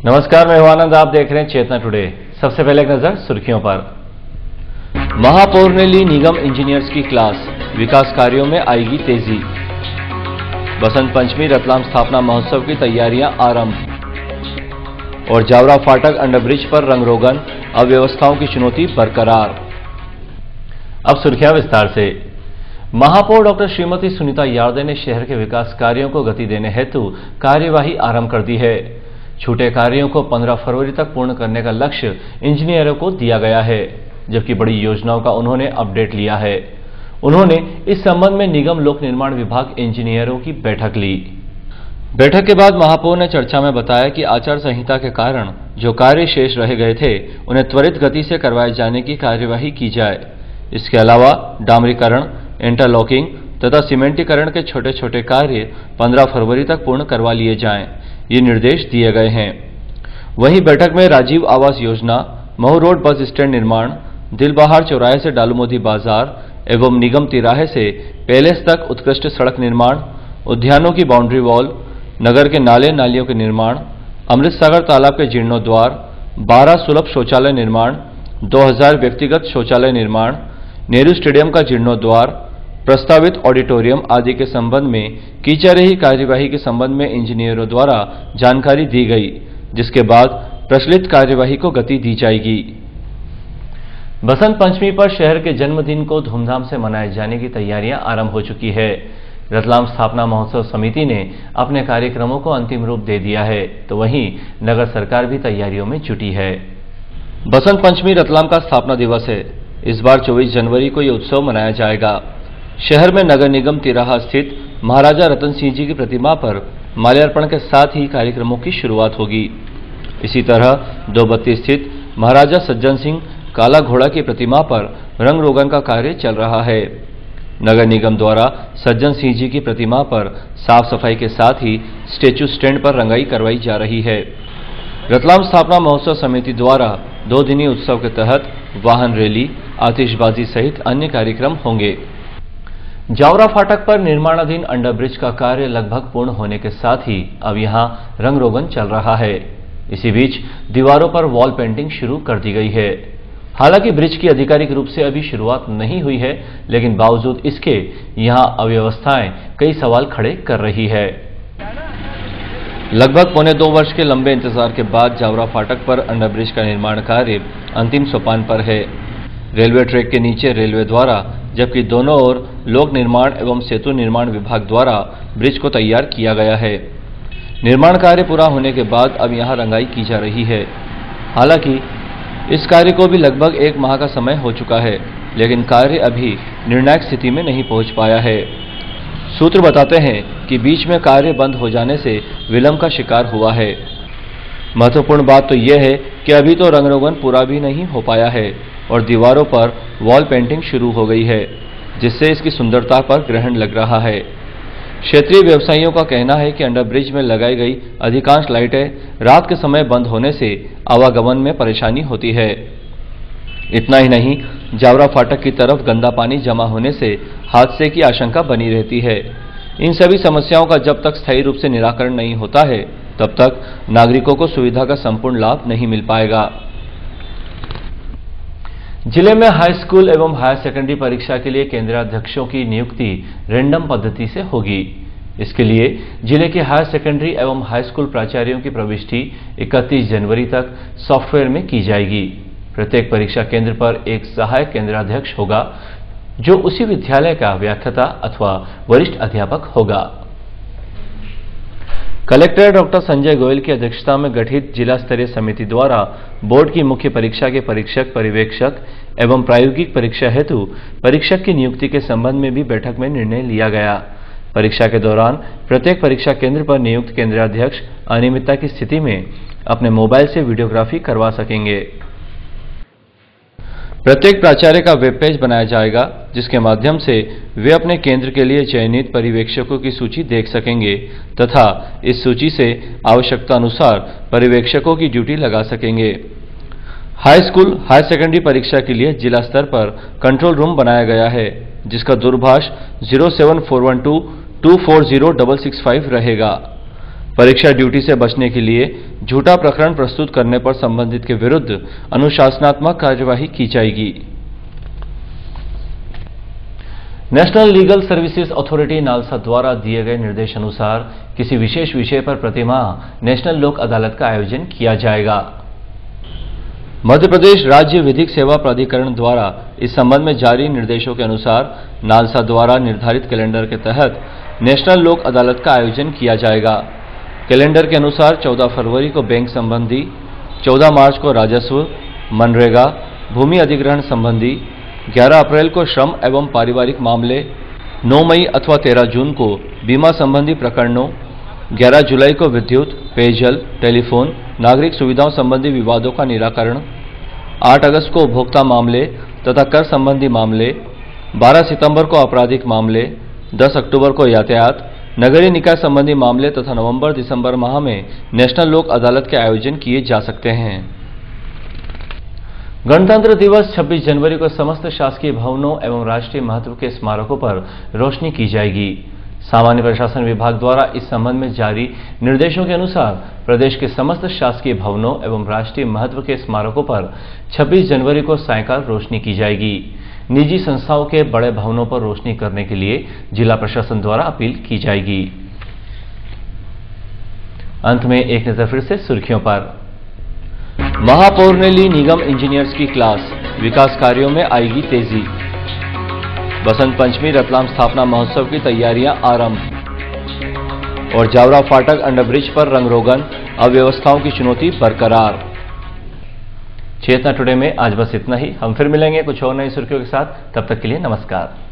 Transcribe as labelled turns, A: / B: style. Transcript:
A: नमस्कार, मैं हूं आनंद। आप देख रहे हैं चेतना टुडे। सबसे पहले एक नजर सुर्खियों पर। महापौर ने ली निगम इंजीनियर्स की क्लास, विकास कार्यों में आएगी तेजी। बसंत पंचमी रतलाम स्थापना महोत्सव की तैयारियां आरंभ। और जावरा फाटक अंडरब्रिज पर रंग रोगन, अव्यवस्थाओं की चुनौती बरकरार। अब सुर्खियां विस्तार से। महापौर डॉक्टर श्रीमती सुनीता यार्दे ने शहर के विकास कार्यों को गति देने हेतु कार्यवाही आरंभ कर दी है। छूटे कार्यों को 15 फरवरी तक पूर्ण करने का लक्ष्य इंजीनियरों को दिया गया है, जबकि बड़ी योजनाओं का उन्होंने अपडेट लिया है। उन्होंने इस संबंध में निगम लोक निर्माण विभाग इंजीनियरों की बैठक ली। बैठक के बाद महापौर ने चर्चा में बताया कि आचार संहिता के कारण जो कार्य शेष रह गए थे उन्हें त्वरित गति से करवाए जाने की कार्यवाही की जाए। इसके अलावा डामरीकरण, इंटरलॉकिंग तथा सीमेंटीकरण के छोटे छोटे कार्य 15 फरवरी तक पूर्ण करवा लिए जाएं, ये निर्देश दिए गए हैं। वहीं बैठक में Rajiv Awas Yojana, Mhow road bus stand निर्माण, दिलबहार चौराहे से डालूमोदी बाजार एवं निगम तिराहे से पैलेस तक उत्कृष्ट सड़क निर्माण, उद्यानों की बाउंड्री वॉल, नगर के नाले नालियों के निर्माण, अमृत सागर तालाब के जीर्णोद्वार, 12 सुलभ शौचालय निर्माण, 2000 व्यक्तिगत शौचालय निर्माण, नेहरू स्टेडियम का जीर्णोद्वार, प्रस्तावित ऑडिटोरियम आदि के संबंध में की जा रही कार्यवाही के संबंध में इंजीनियरों द्वारा जानकारी दी गई, जिसके बाद प्रचलित कार्यवाही को गति दी जाएगी। बसंत पंचमी पर शहर के जन्मदिन को धूमधाम से मनाए जाने की तैयारियां आरंभ हो चुकी है। रतलाम स्थापना महोत्सव समिति ने अपने कार्यक्रमों को अंतिम रूप दे दिया है, तो वहीं नगर सरकार भी तैयारियों में जुटी है। बसंत पंचमी रतलाम का स्थापना दिवस है। इस बार 24 जनवरी को यह उत्सव मनाया जाएगा। शहर में नगर निगम तिराहा स्थित महाराजा रतन सिंह जी की प्रतिमा पर माल्यार्पण के साथ ही कार्यक्रमों की शुरुआत होगी। इसी तरह दोबत्ती स्थित महाराजा सज्जन सिंह काला घोड़ा की प्रतिमा पर रंग रोगन का कार्य चल रहा है। नगर निगम द्वारा सज्जन सिंह जी की प्रतिमा पर साफ सफाई के साथ ही स्टेचू स्टैंड पर रंगाई करवाई जा रही है। रतलाम स्थापना महोत्सव समिति द्वारा 2 दिनी उत्सव के तहत वाहन रैली, आतिशबाजी सहित अन्य कार्यक्रम होंगे। जावरा फाटक पर निर्माणाधीन अंडरब्रिज का कार्य लगभग पूर्ण होने के साथ ही अब यहां रंग रोगन चल रहा है। इसी बीच दीवारों पर वॉल पेंटिंग शुरू कर दी गई है। हालांकि ब्रिज की आधिकारिक रूप से अभी शुरुआत नहीं हुई है, लेकिन बावजूद इसके यहां अव्यवस्थाएं कई सवाल खड़े कर रही है। लगभग पौने 2 वर्ष के लंबे इंतजार के बाद जावरा फाटक पर अंडरब्रिज का निर्माण कार्य अंतिम सोपान पर है। रेलवे ट्रैक के नीचे रेलवे द्वारा, जबकि दोनों ओर लोक निर्माण एवं सेतु निर्माण विभाग द्वारा ब्रिज को तैयार किया गया है। निर्माण कार्य पूरा होने के बाद अब यहां रंगाई की जा रही है। हालांकि इस कार्य को भी लगभग 1 माह का समय हो चुका है, लेकिन कार्य अभी निर्णायक स्थिति में नहीं पहुंच पाया है। सूत्र बताते हैं कि बीच में कार्य बंद हो जाने से विलंब का शिकार हुआ है। महत्वपूर्ण बात तो यह है कि अभी तो रंग रोगन पूरा भी नहीं हो पाया है और दीवारों पर वॉल पेंटिंग शुरू हो गई है, जिससे इसकी सुंदरता पर ग्रहण लग रहा है। क्षेत्रीय व्यवसायियों का कहना है कि अंडरब्रिज में लगाई गई अधिकांश लाइटें रात के समय बंद होने से आवागमन में परेशानी होती है। इतना ही नहीं, जावरा फाटक की तरफ गंदा पानी जमा होने से हादसे की आशंका बनी रहती है। इन सभी समस्याओं का जब तक स्थायी रूप से निराकरण नहीं होता है, तब तक नागरिकों को सुविधा का संपूर्ण लाभ नहीं मिल पाएगा। जिले में हाई स्कूल एवं हायर सेकेंडरी परीक्षा के लिए केंद्राध्यक्षों की नियुक्ति रैंडम पद्धति से होगी। इसके लिए जिले के हायर सेकेंडरी एवं हाई स्कूल प्राचार्यों की प्रविष्टि 31 जनवरी तक सॉफ्टवेयर में की जाएगी। प्रत्येक परीक्षा केंद्र पर एक सहायक केंद्राध्यक्ष होगा, जो उसी विद्यालय का व्याख्याता अथवा वरिष्ठ अध्यापक होगा। कलेक्टर डॉक्टर संजय गोयल की अध्यक्षता में गठित जिला स्तरीय समिति द्वारा बोर्ड की मुख्य परीक्षा के परीक्षक, पर्यवेक्षक एवं प्रायोगिक परीक्षा हेतु परीक्षक की नियुक्ति के संबंध में भी बैठक में निर्णय लिया गया। परीक्षा के दौरान प्रत्येक परीक्षा केंद्र पर नियुक्त केंद्राध्यक्ष अनियमितता की स्थिति में अपने मोबाइल से वीडियोग्राफी करवा सकेंगे। प्रत्येक प्राचार्य का वेब पेज बनाया जाएगा, जिसके माध्यम से वे अपने केंद्र के लिए चयनित पर्यवेक्षकों की सूची देख सकेंगे तथा इस सूची से आवश्यकता अनुसार पर्यवेक्षकों की ड्यूटी लगा सकेंगे। हाई स्कूल हायर सेकेंडरी परीक्षा के लिए जिला स्तर पर कंट्रोल रूम बनाया गया है, जिसका दूरभाष 07412240665 रहेगा। परीक्षा ड्यूटी से बचने के लिए झूठा प्रकरण प्रस्तुत करने पर संबंधित के विरुद्ध अनुशासनात्मक कार्यवाही की जाएगी। National legal services authority NALSA द्वारा दिए गए निर्देश अनुसार किसी विशेष विषय पर प्रतिमाह नेशनल लोक अदालत का आयोजन किया जाएगा। मध्य प्रदेश राज्य विधिक सेवा प्राधिकरण द्वारा इस संबंध में जारी निर्देशों के अनुसार नालसा द्वारा निर्धारित कैलेंडर के तहत नेशनल लोक अदालत का आयोजन किया जाएगा। कैलेंडर के अनुसार 14 फरवरी को बैंक संबंधी, 14 मार्च को राजस्व, मनरेगा, भूमि अधिग्रहण संबंधी, 11 अप्रैल को श्रम एवं पारिवारिक मामले, 9 मई अथवा 13 जून को बीमा संबंधी प्रकरणों, 11 जुलाई को विद्युत, पेयजल, टेलीफोन, नागरिक सुविधाओं संबंधी विवादों का निराकरण, 8 अगस्त को उपभोक्ता मामले तथा कर संबंधी मामले, 12 सितंबर को आपराधिक मामले, 10 अक्टूबर को यातायात, नगरीय निकाय संबंधी मामले तथा नवंबर दिसंबर माह में नेशनल लोक अदालत के आयोजन किए जा सकते हैं। गणतंत्र दिवस 26 जनवरी को समस्त शासकीय भवनों एवं राष्ट्रीय महत्व के स्मारकों पर रोशनी की जाएगी। सामान्य प्रशासन विभाग द्वारा इस संबंध में जारी निर्देशों के अनुसार प्रदेश के समस्त शासकीय भवनों एवं राष्ट्रीय महत्व के स्मारकों पर 26 जनवरी को सायंकाल रोशनी की जाएगी। निजी संस्थाओं के बड़े भवनों पर रोशनी करने के लिए जिला प्रशासन द्वारा अपील की जाएगी। अंत में एक नजर फिर से सुर्खियों पर। महापौर ने ली निगम इंजीनियर्स की क्लास, विकास कार्यों में आएगी तेजी। बसंत पंचमी रतलाम स्थापना महोत्सव की तैयारियां आरंभ। और जावरा फाटक अंडरब्रिज पर रंगरोगन, अव्यवस्थाओं की चुनौती बरकरार। चेतना टुडे में आज बस इतना ही। हम फिर मिलेंगे कुछ और नई सुर्खियों के साथ। तब तक के लिए नमस्कार।